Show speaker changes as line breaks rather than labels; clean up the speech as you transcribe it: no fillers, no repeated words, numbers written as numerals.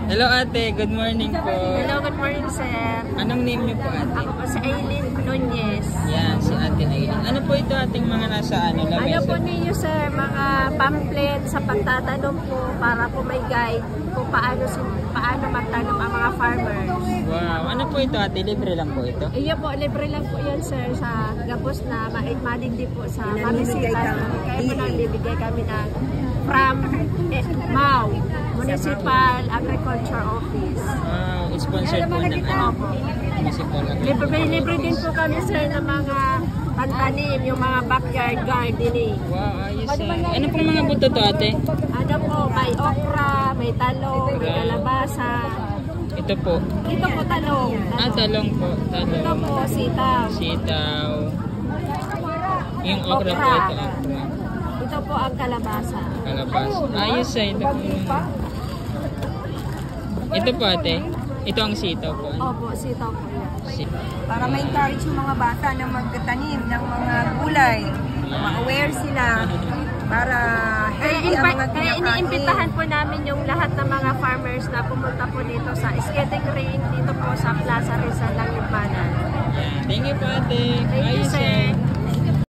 Hello ate, good morning po.
Hello, good morning sir.
Anong name niyo po ate?
Ako po si Aileen Nunez.
Yan, si ate Aileen. Ano po ito ating mga nasa lamesa?
Ano po ninyo sir, mga pamphlet sa pagtatanong po para po may guide kung paano magtanong ang mga farmers.
Wow, ano po ito ate? Libre lang po ito?
Iyo po, libre lang po yan sir sa gabos na malindi po sa mabisita. Kaya po nang bibigay kami ng from MAU, Municipal Agriculture Office.
Wow, it's sponsored po ng municipal agriculture.
Libre din po kami sir ng mga pantanim, yung mga backyard gardening.
Wow, ayos Ano pong mga buto to ate?
Ano po, may okra, may talong, may kalabasa.
Ito po.
Ito po talong.
Talong po. Talong.
Ito po sitaw.
Sitaw. Yung okra po ito. Okra.
Ito po ang kalabasa.
Kalabasa. Ayos ito po. Ito po ate. Ito ang sitaw po.
Opo, sitaw po yan.
Para ma-encourage yung mga bata na magtanim ng mga gulay. Ma-aware sila para healthy ang mga
Kaya iniimbitahan po namin yung lahat ng mga farmers na pumunta po dito sa Skating Rain dito po sa Plaza Rizal ng Lipanan.
Thank you po ate.
Thank you sir.